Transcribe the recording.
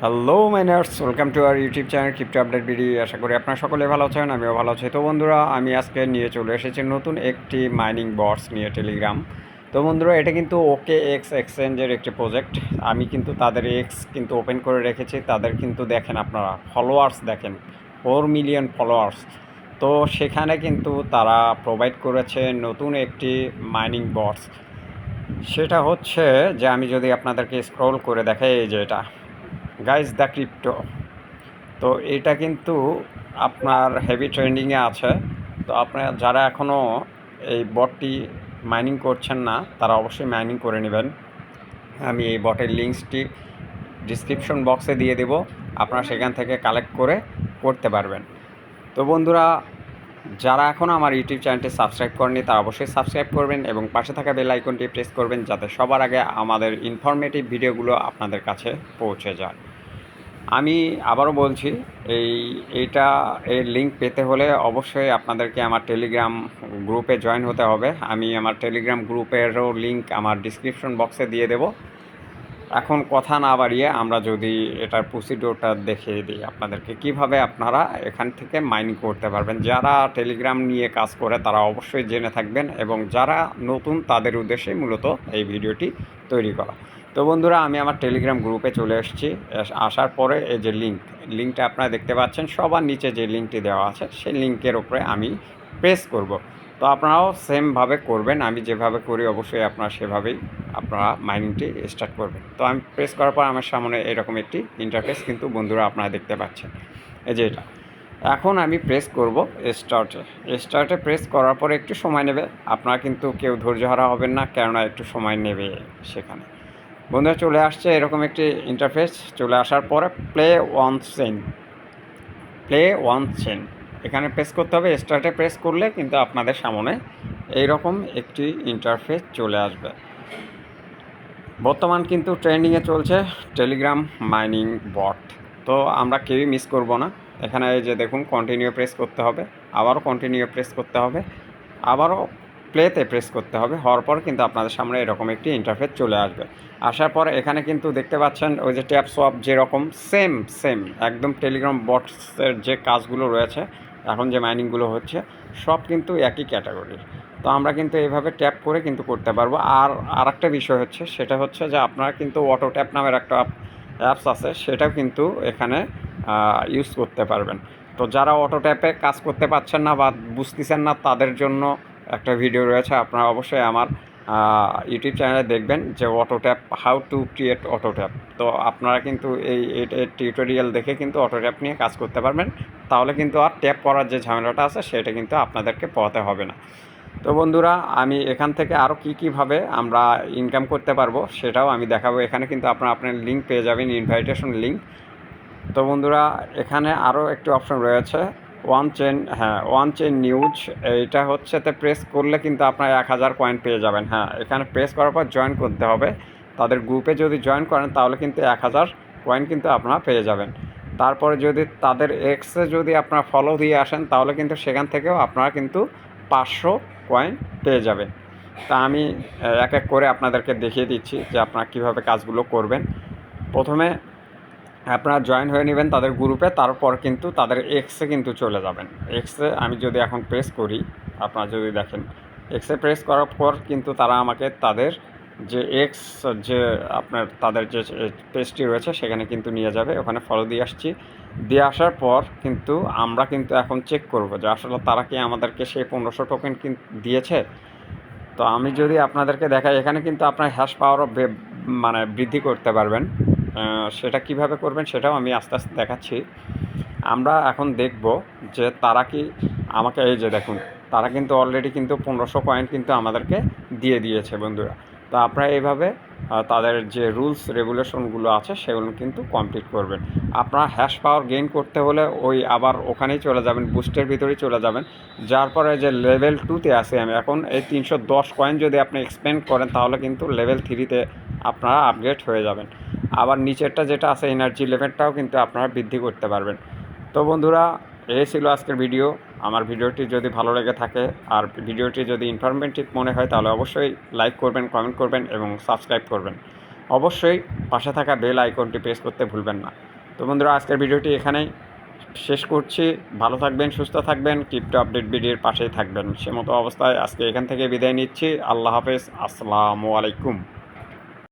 Hello miners, welcome to our YouTube channel crypto update video. আশা করি আপনারা সকলে ভালো আছেন, আমিও ভালো আছি। তো বন্ধুরা, আমি আজকে নিয়ে চলে এসেছি নতুন একটি মাইনিং বটস নিয়ে টেলিগ্রাম। তো বন্ধুরা, এটা কিন্তু ওকে এক্স এক্সচেঞ্জের একটি প্রজেক্ট। আমি কিন্তু তাদের এক্স কিন্তু ওপেন করে রেখেছি। তাদের কিন্তু দেখেন আপনারা ফলোয়ার্স দেখেন, 4 মিলিয়ন ফলোয়ার্স। তো সেখানে কিন্তু তারা প্রোভাইড করেছে নতুন একটি মাইনিং বটস। সেটা হচ্ছে যে আমি যদি আপনাদেরকে স্ক্রল করে দেখাই, এই যে এটা গাইজ দ্য ক্রিপ্টো। তো এটা কিন্তু আপনার হেভি ট্রেন্ডিংয়ে আছে। তো আপনারা যারা এখনও এই বটটি মাইনিং করছেন না, তারা অবশ্যই মাইনিং করে নেবেন। আমি এই বটের লিঙ্কসটি ডিসক্রিপশন বক্সে দিয়ে দেব, আপনারা সেখান থেকে কালেক্ট করে করতে পারবেন। তো বন্ধুরা, যারা এখনও আমার ইউটিউব চ্যানেলটি সাবস্ক্রাইব করেনি, তারা অবশ্যই সাবস্ক্রাইব করবেন এবং পাশে থাকা বেল আইকনটি প্রেস করবেন, যাতে সবার আগে আমাদের ইনফরমেটিভ ভিডিওগুলো আপনাদের কাছে পৌঁছে যায়। আমি আবারও বলছি, এইটা এর লিঙ্ক পেতে হলে অবশ্যই আপনাদেরকে আমার টেলিগ্রাম গ্রুপে জয়েন হতে হবে। আমি আমার টেলিগ্রাম গ্রুপেরও লিঙ্ক আমার ডিসক্রিপশন বক্সে দিয়ে দেব। এখন কথা না বাড়িয়ে আমরা যদি এটার প্রসিডিওরটা দেখিয়ে দিই আপনাদেরকে, কিভাবে আপনারা এখান থেকে মাইনিং করতে পারবেন। যারা টেলিগ্রাম নিয়ে কাজ করে তারা অবশ্যই জেনে থাকবেন, এবং যারা নতুন তাদের উদ্দেশ্যে মূলত এই ভিডিওটি তৈরি করা। তো বন্ধুরা, আমি আমার টেলিগ্রাম গ্রুপে চলে এসেছি। আসার পরে এই যে লিঙ্কটা আপনারা দেখতে পাচ্ছেন, সবার নিচে যে লিঙ্কটি দেওয়া আছে সেই লিঙ্কের উপরে আমি প্রেস করব। তো আপনারাও সেমভাবে করবেন, আমি যেভাবে করি অবশ্যই আপনারা সেভাবেই আপনারা মাইনিংটি স্টার্ট করবেন। তো আমি প্রেস করার পর আমার সামনে এরকম একটি ইন্টারফেস কিন্তু বন্ধুরা আপনারা দেখতে পাচ্ছেন, এই যে এটা। এখন আমি প্রেস করব স্টার্টে প্রেস করার পরে একটু সময় নেবে। আপনারা কিন্তু কেউ ধৈর্য হারা হবেন না, কেননা একটু সময় নেবে সেখানে। বন্ধুরা, চলে আসছে এরকম একটি ইন্টারফেস। চলে আসার পরে প্লে ওয়ান চেন এখানে প্রেস করতে হবে। স্টার্টে প্রেস করলে কিন্তু আপনাদের সামনে এইরকম একটি ইন্টারফেস চলে আসবে। বর্তমান কিন্তু ট্রেন্ডিংয়ে চলছে টেলিগ্রাম মাইনিং বট। তো আমরা কেউই মিস করব না। এখানে এই যে দেখুন, কন্টিনিউ প্রেস করতে হবে, আবারও কন্টিনিউ প্রেস করতে হবে, আবারও প্লেতে প্রেস করতে হবে। হওয়ার পর কিন্তু আপনাদের সামনে এরকম একটি ইন্টারফেস চলে আসবে। আসার পর এখানে কিন্তু দেখতে পাচ্ছেন ওই যে ট্যাপ সোয়াপ যেরকম সেম একদম টেলিগ্রাম বটসের যে কাজগুলো রয়েছে, এখন যে মাইনিংগুলো হচ্ছে সব কিন্তু একই ক্যাটাগরির। তো আমরা কিন্তু এইভাবে ট্যাপ করে কিন্তু করতে পারবো। আর একটা বিষয় হচ্ছে, সেটা হচ্ছে যে আপনারা কিন্তু অটো ট্যাপ নামের একটা অ্যাপস আছে, সেটাও কিন্তু এখানে ইউজ করতে পারবেন। তো যারা অটো ট্যাপে কাজ করতে পারছেন না বা বুঝতেছেন না, তাদের জন্য একটা ভিডিও রয়েছে। আপনারা অবশ্যই আমার ইউটিউব চ্যানেলে দেখবেন যে auto tap, how to create auto tap. তো আপনারা কিন্তু এই টিউটোরিয়াল দেখে কিন্তু অটো ট্যাপ নিয়ে কাজ করতে পারবেন। তাহলে কিন্তু আর ট্যাপ করার যে ঝামেলাটা আছে সেটা কিন্তু আপনাদেরকে পোহাতে হবে না। তো বন্ধুরা, আমি এখান থেকে আরও কীভাবে আমরা ইনকাম করতে পারবো সেটাও আমি দেখাবো। এখানে কিন্তু আপনার লিঙ্ক পেয়ে যাবেন, ইনভাইটেশন লিঙ্ক। তো বন্ধুরা, এখানে আরও একটি অপশন রয়েছে, ওয়ান চেন নিউজ। এইটা হচ্ছে প্রেস করলে কিন্তু আপনার 1000 কয়েন পেয়ে যাবেন। হ্যাঁ, এখানে প্রেস করার পর জয়েন করতে হবে। তাদের গ্রুপে যদি জয়েন করেন তাহলে কিন্তু 1000 কয়েন কিন্তু আপনারা পেয়ে যাবেন। তারপরে যদি তাদের এক্সে যদি আপনারা ফলো দিয়ে আসেন, তাহলে কিন্তু সেখান থেকেও আপনারা কিন্তু 500 কয়েন পেয়ে যাবেন। তা আমি এক এক করে আপনাদেরকে দেখিয়ে দিচ্ছি যে আপনারা কীভাবে কাজগুলো করবেন। প্রথমে আপনারা জয়েন হয়ে নেবেন তাদের গ্রুপে, তারপর কিন্তু তাদের এক্সে কিন্তু চলে যাবেন। এক্সে আমি যদি এখন প্রেস করি, আপনারা যদি দেখেন, এক্সে প্রেস করার পর কিন্তু তারা আমাকে তাদের যে এক্স যে তাদের যে পেজটি রয়েছে সেখানে কিন্তু নিয়ে যাবে। ওখানে ফলো দিয়ে আসছি। দিয়ে আসার পর কিন্তু আমরা কিন্তু এখন চেক করব যে আসলে তারা কি আমাদেরকে সেই 1500 টোকেন দিয়েছে। তো আমি যদি আপনাদেরকে দেখাই, এখানে কিন্তু আপনার হ্যাশ পাওয়ারও বৃদ্ধি করতে পারবেন। সেটা কিভাবে করবেন সেটাও আমি আস্তে আস্তে দেখাচ্ছি। আমরা এখন দেখব যে তারা কি আমাকে, এই যে দেখুন, তারা কিন্তু অলরেডি কিন্তু 1500 কয়েন কিন্তু আমাদেরকে দিয়ে দিয়েছে বন্ধুরা। তো আপনারা এইভাবে তাদের যে রুলস রেগুলেশনগুলো আছে সেগুলো কিন্তু কমপ্লিট করবেন। আপনারা হ্যাশ পাওয়ার গেইন করতে হলে আবার ওখানেই চলে যাবেন, বুস্টের ভিতরেই চলে যাবেন। যার পরে যে লেভেল 2তে আসি আমি এখন, এই 310 কয়েন যদি আপনি এক্সপেন্ড করেন তাহলে কিন্তু লেভেল 3তে আপনারা আপগ্রেড হয়ে যাবেন। আবার নিচেরটা যেটা আছে এনার্জি লেভেলটাও কিন্তু আপনারা বৃদ্ধি করতে পারবেন। তো বন্ধুরা, এই ছিল আজকের ভিডিও। আমার ভিডিওটি যদি ভালো লেগে থাকে আর ভিডিওটি যদি ইনফরমেটিভ মনে হয় তাহলে অবশ্যই লাইক করবেন, কমেন্ট করবেন এবং সাবস্ক্রাইব করবেন। অবশ্যই পাশে থাকা বেল আইকনটি প্রেস করতে ভুলবেন না। তো বন্ধুরা, আজকের ভিডিওটি এখানেই শেষ করছি। ভালো থাকবেন, সুস্থ থাকবেন, ক্রিপ্টো আপডেট ভিডিওর পাশেই থাকবেন। সে মতো অবস্থায় আজকে এখান থেকে বিদায় নিচ্ছি। আল্লাহ হাফেজ, আসসালামু আলাইকুম।